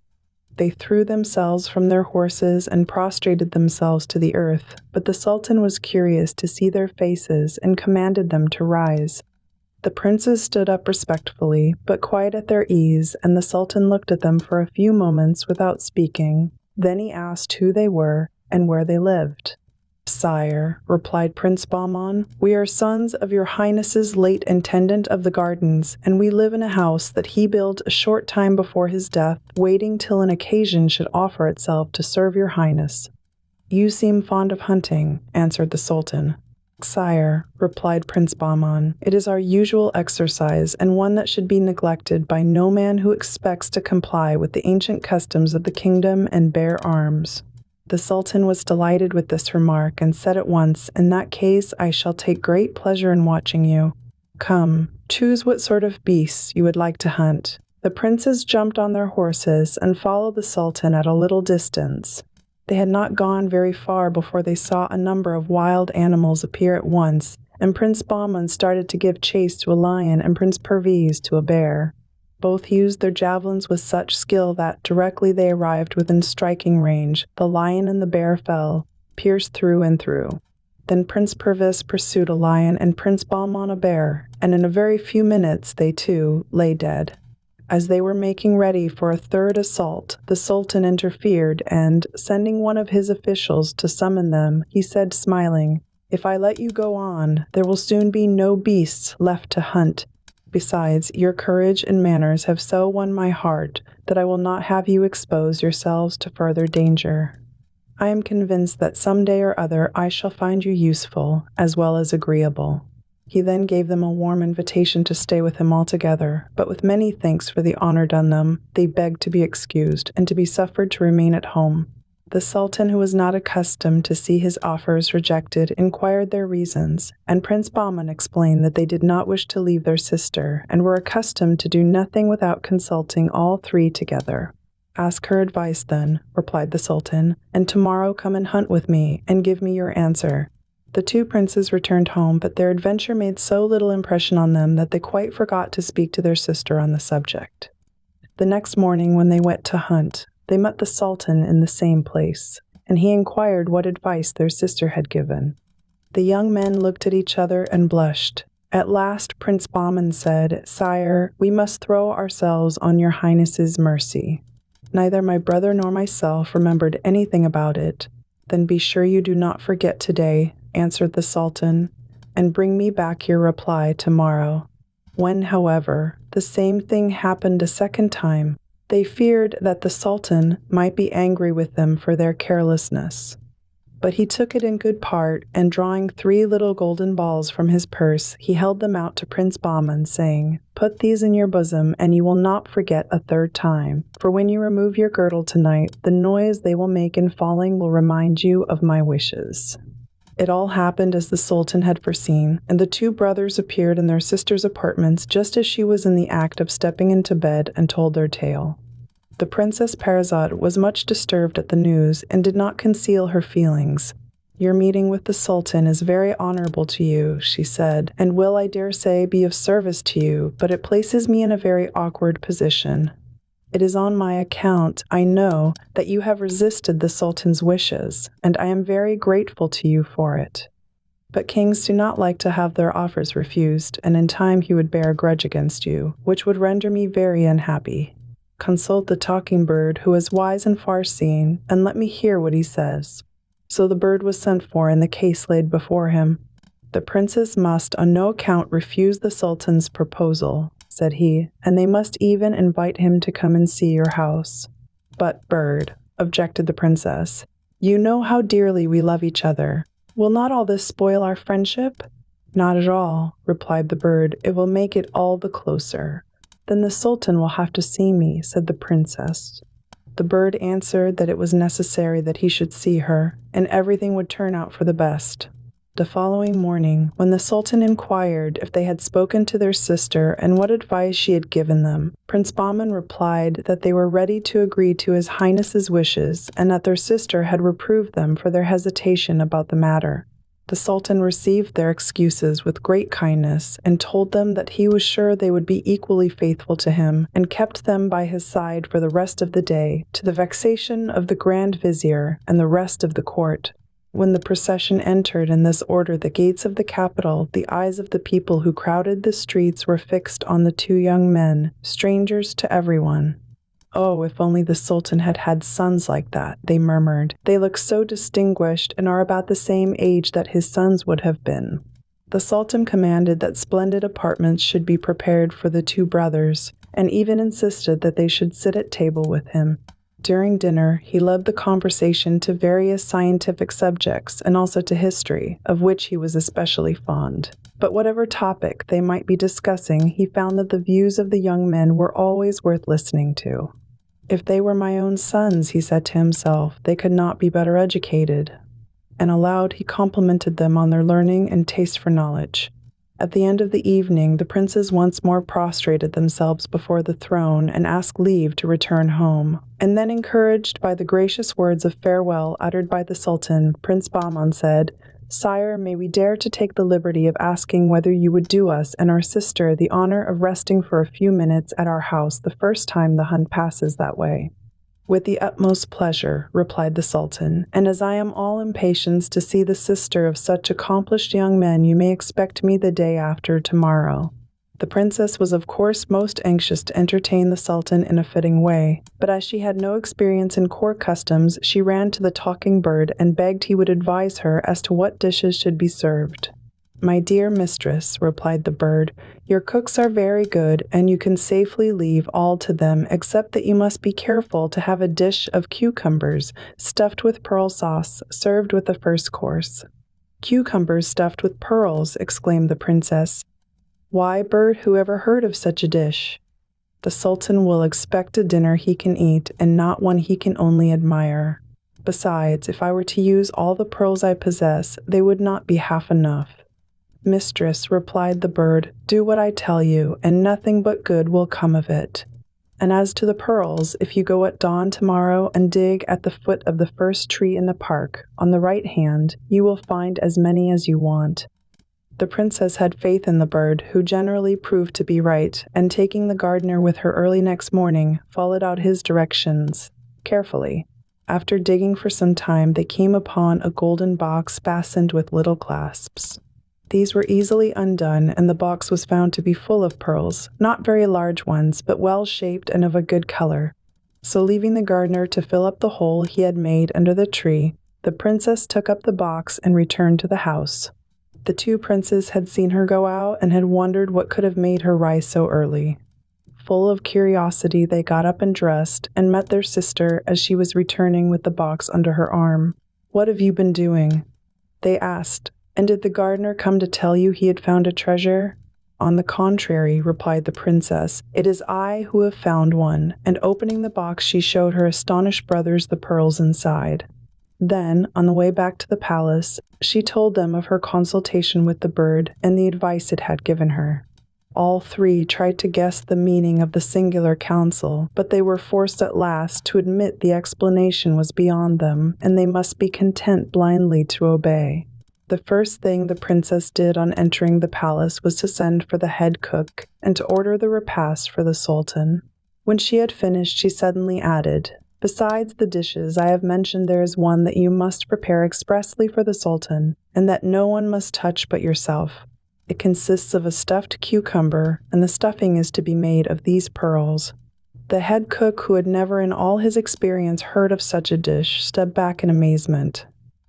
They threw themselves from their horses and prostrated themselves to the earth, but the Sultan was curious to see their faces and commanded them to rise. The princes stood up respectfully, but quite at their ease, and the Sultan looked at them for a few moments without speaking. Then he asked who they were and where they lived. "Sire," replied Prince Bahman, "we are sons of your Highness's late intendant of the gardens, and we live in a house that he built a short time before his death, waiting till an occasion should offer itself to serve your Highness." "You seem fond of hunting," answered the Sultan. "Sire," replied Prince Bahman, "it is our usual exercise, and one that should be neglected by no man who expects to comply with the ancient customs of the kingdom and bear arms." The Sultan was delighted with this remark, and said at once, "In that case I shall take great pleasure in watching you. Come, choose what sort of beasts you would like to hunt." The princes jumped on their horses and followed the Sultan at a little distance. They had not gone very far before they saw a number of wild animals appear at once, and Prince Bahman started to give chase to a lion and Prince Perviz to a bear. Both used their javelins with such skill that, directly they arrived within striking range, the lion and the bear fell, pierced through and through. Then Prince Perviz pursued a lion and Prince Bahman a bear, and in a very few minutes they, too, lay dead. As they were making ready for a third assault, the Sultan interfered, and, sending one of his officials to summon them, he said, smiling, "If I let you go on, there will soon be no beasts left to hunt. Besides, your courage and manners have so won my heart that I will not have you expose yourselves to further danger. I am convinced that some day or other I shall find you useful, as well as agreeable." He then gave them a warm invitation to stay with him altogether, but with many thanks for the honor done them, they begged to be excused, and to be suffered to remain at home. The Sultan, who was not accustomed to see his offers rejected, inquired their reasons, and Prince Bahman explained that they did not wish to leave their sister, and were accustomed to do nothing without consulting all three together. "Ask her advice, then," replied the Sultan, "and tomorrow come and hunt with me, and give me your answer." The two princes returned home, but their adventure made so little impression on them that they quite forgot to speak to their sister on the subject. The next morning, when they went to hunt, they met the Sultan in the same place, and he inquired what advice their sister had given. The young men looked at each other and blushed. At last Prince Bahman said, "Sire, we must throw ourselves on your Highness's mercy. Neither my brother nor myself remembered anything about it." "Then be sure you do not forget today," answered the Sultan, "and bring me back your reply tomorrow." When, however, the same thing happened a second time, they feared that the Sultan might be angry with them for their carelessness. But he took it in good part, and drawing 3 little golden balls from his purse, he held them out to Prince Bahman, saying, "Put these in your bosom, and you will not forget a third time, for when you remove your girdle tonight, the noise they will make in falling will remind you of my wishes." It all happened as the Sultan had foreseen, and the 2 brothers appeared in their sister's apartments just as she was in the act of stepping into bed, and told their tale. The Princess Parizade was much disturbed at the news, and did not conceal her feelings. "Your meeting with the Sultan is very honorable to you," she said, "and will, I dare say, be of service to you, but it places me in a very awkward position. It is on my account, I know, that you have resisted the Sultan's wishes, and I am very grateful to you for it. But kings do not like to have their offers refused, and in time he would bear a grudge against you, which would render me very unhappy. Consult the talking bird, who is wise and far-seeing, and let me hear what he says." So the bird was sent for, and the case laid before him. "The princes must on no account refuse the Sultan's proposal," said he, "and they must even invite him to come and see your house." "But, bird," objected the princess, "you know how dearly we love each other. Will not all this spoil our friendship?" "Not at all," replied the bird. "It will make it all the closer." "Then the Sultan will have to see me," said the princess. The bird answered that it was necessary that he should see her, and everything would turn out for the best. The following morning, when the Sultan inquired if they had spoken to their sister and what advice she had given them, Prince Bahman replied that they were ready to agree to His Highness's wishes, and that their sister had reproved them for their hesitation about the matter. The Sultan received their excuses with great kindness, and told them that he was sure they would be equally faithful to him, and kept them by his side for the rest of the day, to the vexation of the Grand Vizier and the rest of the court. When the procession entered in this order the gates of the capital, the eyes of the people who crowded the streets were fixed on the 2 young men, strangers to everyone. "Oh, if only the Sultan had had sons like that," they murmured. "They look so distinguished, and are about the same age that his sons would have been." The Sultan commanded that splendid apartments should be prepared for the 2 brothers, and even insisted that they should sit at table with him. During dinner, he led the conversation to various scientific subjects, and also to history, of which he was especially fond. But whatever topic they might be discussing, he found that the views of the young men were always worth listening to. "If they were my own sons," he said to himself, "they could not be better educated." And aloud he complimented them on their learning and taste for knowledge. At the end of the evening, the princes once more prostrated themselves before the throne and asked leave to return home. And then, encouraged by the gracious words of farewell uttered by the Sultan, Prince Bahman said, "Sire, may we dare to take the liberty of asking whether you would do us and our sister the honor of resting for a few minutes at our house the first time the hunt passes that way?" "With the utmost pleasure," replied the Sultan, "and as I am all impatience to see the sister of such accomplished young men, you may expect me the day after tomorrow." The princess was of course most anxious to entertain the Sultan in a fitting way, but as she had no experience in court customs, she ran to the talking bird and begged he would advise her as to what dishes should be served. "My dear mistress," replied the bird, "your cooks are very good, and you can safely leave all to them, except that you must be careful to have a dish of cucumbers stuffed with pearl sauce served with the first course." "Cucumbers stuffed with pearls!" exclaimed the princess. "Why, bird, who ever heard of such a dish?" "The Sultan will expect a dinner he can eat, and not one he can only admire. Besides, if I were to use all the pearls I possess, they would not be half enough." "Mistress," replied the bird, "do what I tell you, and nothing but good will come of it." And as to the pearls, if you go at dawn tomorrow and dig at the foot of the first tree in the park, on the right hand, you will find as many as you want." The princess had faith in the bird, who generally proved to be right, and taking the gardener with her early next morning, followed out his directions carefully. After digging for some time, they came upon a golden box fastened with little clasps. These were easily undone, and the box was found to be full of pearls, not very large ones, but well-shaped and of a good color. So leaving the gardener to fill up the hole he had made under the tree, the princess took up the box and returned to the house. The two princes had seen her go out and had wondered what could have made her rise so early. Full of curiosity, they got up and dressed, and met their sister as she was returning with the box under her arm. "What have you been doing?" they asked. "And did the gardener come to tell you he had found a treasure?" "On the contrary," replied the princess, "it is I who have found one," and opening the box she showed her astonished brothers the pearls inside. Then, on the way back to the palace, she told them of her consultation with the bird and the advice it had given her. All three tried to guess the meaning of the singular counsel, but they were forced at last to admit the explanation was beyond them, and they must be content blindly to obey. The first thing the princess did on entering the palace was to send for the head cook and to order the repast for the sultan. When she had finished, she suddenly added, "Besides the dishes I have mentioned, there is one that you must prepare expressly for the sultan, and that no one must touch but yourself. It consists of a stuffed cucumber, and the stuffing is to be made of these pearls." The head cook, who had never in all his experience heard of such a dish, stepped back in amazement.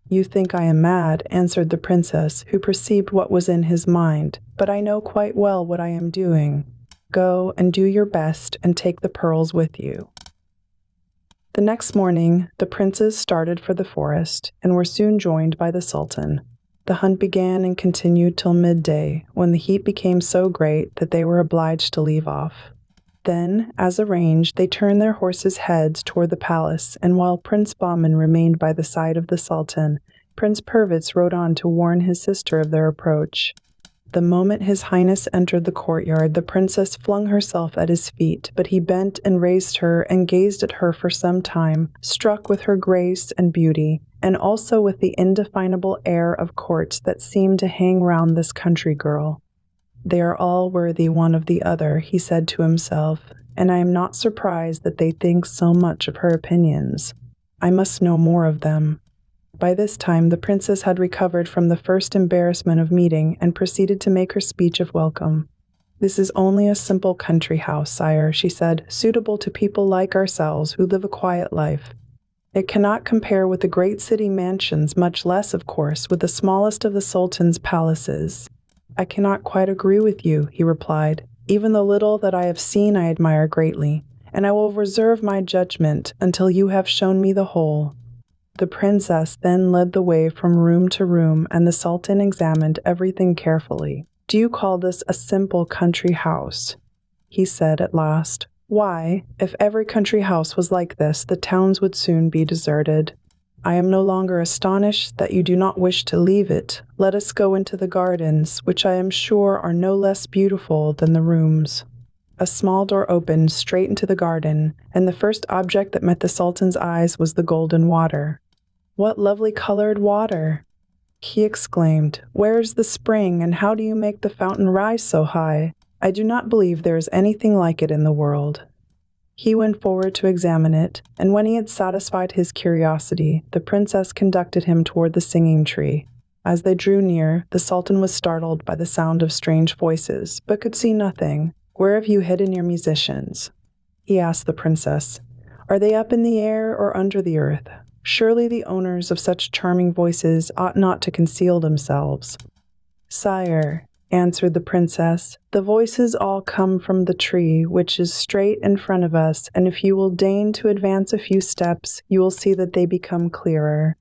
"You think I am mad," answered the princess, who perceived what was in his mind, "but I know quite well what I am doing. Go and do your best and take the pearls with you." The next morning, the princes started for the forest and were soon joined by the sultan. The hunt began and continued till midday, when the heat became so great that they were obliged to leave off. Then, as arranged, they turned their horses' heads toward the palace, and while Prince Bahman remained by the side of the sultan, Prince Pervitz rode on to warn his sister of their approach. The moment His Highness entered the courtyard, the princess flung herself at his feet, but he bent and raised her and gazed at her for some time, struck with her grace and beauty, and also with the indefinable air of court that seemed to hang round this country girl. "They are all worthy one of the other," he said to himself, "and I am not surprised that they think so much of her opinions. I must know more of them." By this time the princess had recovered from the first embarrassment of meeting and proceeded to make her speech of welcome. "This is only a simple country house, sire," she said, "suitable to people like ourselves who live a quiet life. It cannot compare with the great city mansions, much less, of course, with the smallest of the sultan's palaces." "I cannot quite agree with you," he replied. "Even the little that I have seen I admire greatly, and I will reserve my judgment until you have shown me the whole." The princess then led the way from room to room, and the sultan examined everything carefully. "Do you call this a simple country house?" he said at last. "Why, if every country house was like this, the towns would soon be deserted. I am no longer astonished that you do not wish to leave it. Let us go into the gardens, which I am sure are no less beautiful than the rooms." A small door opened straight into the garden, and the first object that met the sultan's eyes was the golden water. "What lovely colored water!" he exclaimed. "Where is the spring, and how do you make the fountain rise so high? I do not believe there is anything like it in the world." He went forward to examine it, and when he had satisfied his curiosity, the princess conducted him toward the singing tree. As they drew near, the sultan was startled by the sound of strange voices, but could see nothing. "Where have you hidden your musicians?" he asked the princess. "Are they up in the air or under the earth? Surely the owners of such charming voices ought not to conceal themselves." "Sire," answered the princess, "the voices all come from the tree, which is straight in front of us, and if you will deign to advance a few steps, you will see that they become clearer."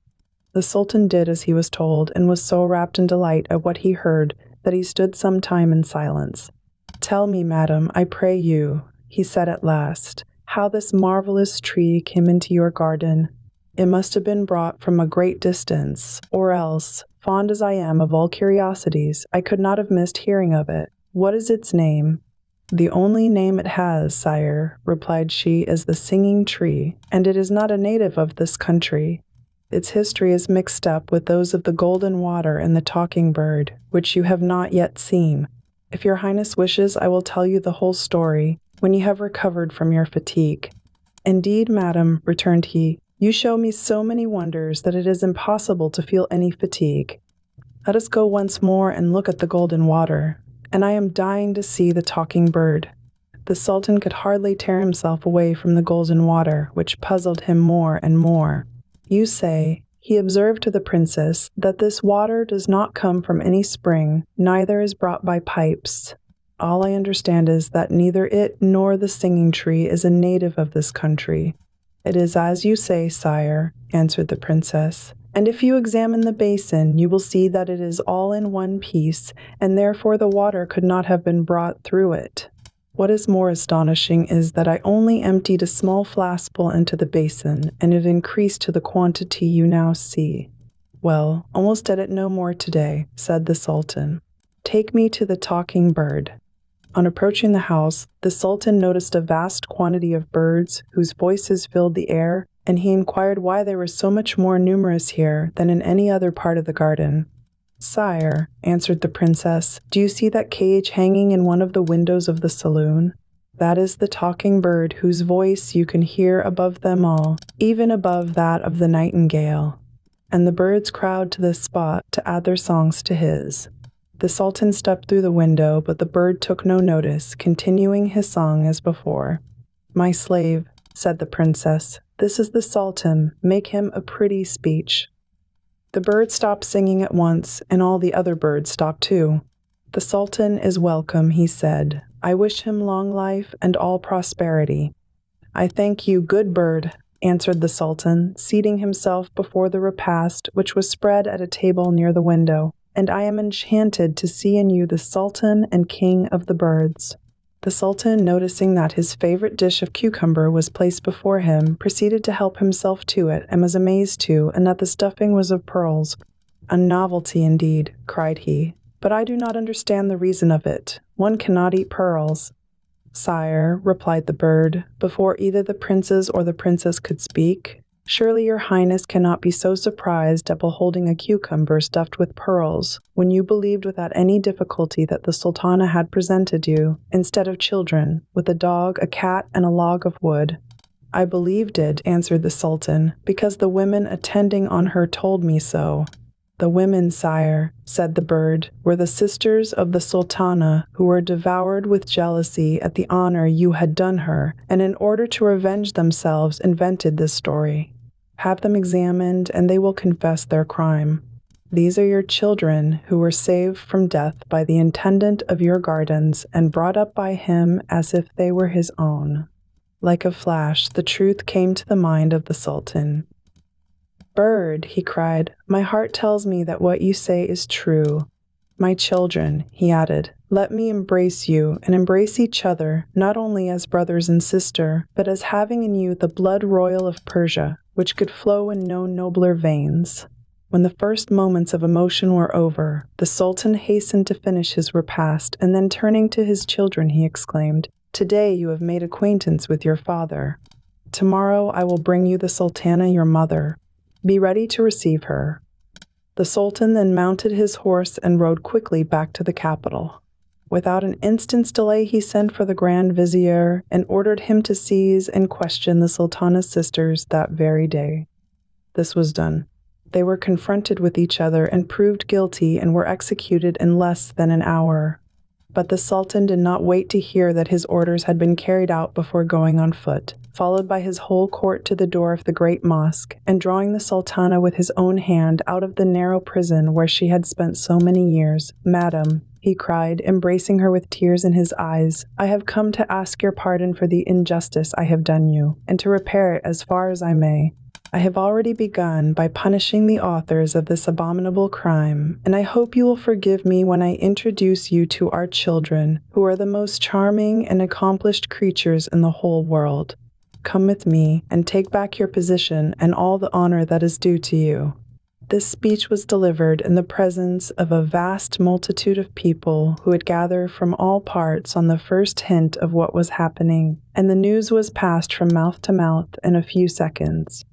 The sultan did as he was told, and was so wrapped in delight at what he heard that he stood some time in silence. "Tell me, madam, I pray you," he said at last, "how this marvelous tree came into your garden. It must have been brought from a great distance, or else, fond as I am of all curiosities, I could not have missed hearing of it. What is its name?" "The only name it has, sire," replied she, "is the singing tree, and it is not a native of this country. Its history is mixed up with those of the golden water and the talking bird, which you have not yet seen. If your highness wishes, I will tell you the whole story when you have recovered from your fatigue." "Indeed, madam," returned he, "you show me so many wonders that it is impossible to feel any fatigue. Let us go once more and look at the golden water, and I am dying to see the talking bird." The Sultan could hardly tear himself away from the golden water, which puzzled him more and more. "You say," he observed to the princess, "that this water does not come from any spring, neither is brought by pipes. All I understand is that neither it nor the singing tree is a native of this country." "It is as you say, sire," answered the princess, "and if you examine the basin, you will see that it is all in one piece, and therefore the water could not have been brought through it. What is more astonishing is that I only emptied a small flaskful into the basin, and it increased to the quantity you now see." "Well, I will study it no more today," said the Sultan. "Take me to the talking bird." On approaching the house, the Sultan noticed a vast quantity of birds whose voices filled the air, and he inquired why they were so much more numerous here than in any other part of the garden. "Sire," answered the princess, "do you see that cage hanging in one of the windows of the saloon? That is the talking bird whose voice you can hear above them all, even above that of the nightingale. And the birds crowd to this spot to add their songs to his." The Sultan stepped through the window, but the bird took no notice, continuing his song as before. "My slave," said the princess, "this is the Sultan. Make him a pretty speech." The bird stopped singing at once, and all the other birds stopped too. "The Sultan is welcome," he said. "I wish him long life and all prosperity." "I thank you, good bird," answered the Sultan, seating himself before the repast, which was spread at a table near the window. "And I am enchanted to see in you the Sultan and King of the birds." The Sultan, noticing that his favorite dish of cucumber was placed before him, proceeded to help himself to it, and was amazed too, and that the stuffing was of pearls. "A novelty indeed," cried he, "but I do not understand the reason of it. One cannot eat pearls." "Sire," replied the bird, before either the princes or the princess could speak, "surely your highness cannot be so surprised at beholding a cucumber stuffed with pearls, when you believed without any difficulty that the sultana had presented you, instead of children, with a dog, a cat, and a log of wood." "I believed it," answered the Sultan, "because the women attending on her told me so." "The women, sire," said the bird, "were the sisters of the sultana, who were devoured with jealousy at the honor you had done her, and in order to revenge themselves invented this story. Have them examined, and they will confess their crime. These are your children, who were saved from death by the intendant of your gardens, and brought up by him as if they were his own." Like a flash, the truth came to the mind of the Sultan. "Bird," he cried, "my heart tells me that what you say is true. My children," he added, "let me embrace you, and embrace each other, not only as brothers and sister, but as having in you the blood royal of Persia, which could flow in no nobler veins." When the first moments of emotion were over, the Sultan hastened to finish his repast, and then turning to his children, he exclaimed, "Today you have made acquaintance with your father. Tomorrow I will bring you the Sultana, your mother. Be ready to receive her." The Sultan then mounted his horse and rode quickly back to the capital. Without an instant's delay, he sent for the Grand Vizier and ordered him to seize and question the Sultana's sisters that very day. This was done. They were confronted with each other and proved guilty, and were executed in less than an hour. But the Sultan did not wait to hear that his orders had been carried out before going on foot, followed by his whole court to the door of the great mosque, and drawing the Sultana with his own hand out of the narrow prison where she had spent so many years. "Madam," he cried, embracing her with tears in his eyes, "I have come to ask your pardon for the injustice I have done you, and to repair it as far as I may. I have already begun by punishing the authors of this abominable crime, and I hope you will forgive me when I introduce you to our children, who are the most charming and accomplished creatures in the whole world. Come with me, and take back your position and all the honor that is due to you." This speech was delivered in the presence of a vast multitude of people who had gathered from all parts on the first hint of what was happening, and the news was passed from mouth to mouth in a few seconds.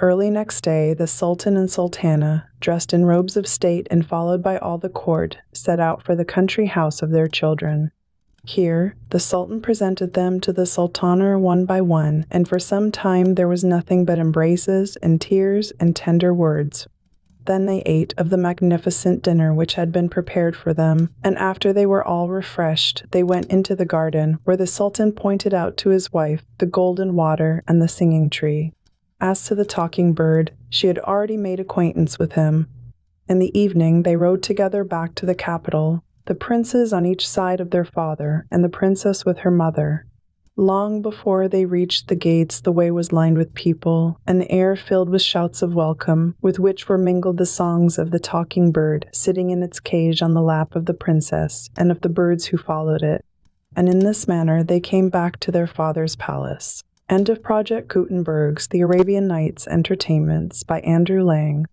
Early next day, the Sultan and Sultana, dressed in robes of state and followed by all the court, set out for the country house of their children. Here, the Sultan presented them to the Sultana one by one, and for some time there was nothing but embraces and tears and tender words. Then they ate of the magnificent dinner which had been prepared for them, and after they were all refreshed, they went into the garden, where the Sultan pointed out to his wife the golden water and the singing tree. As to the talking bird, she had already made acquaintance with him. In the evening they rode together back to the capital, the princes on each side of their father, and the princess with her mother. Long before they reached the gates, the way was lined with people, and the air filled with shouts of welcome, with which were mingled the songs of the talking bird sitting in its cage on the lap of the princess, and of the birds who followed it. And in this manner they came back to their father's palace. End of Project Gutenberg's The Arabian Nights Entertainments by Andrew Lang.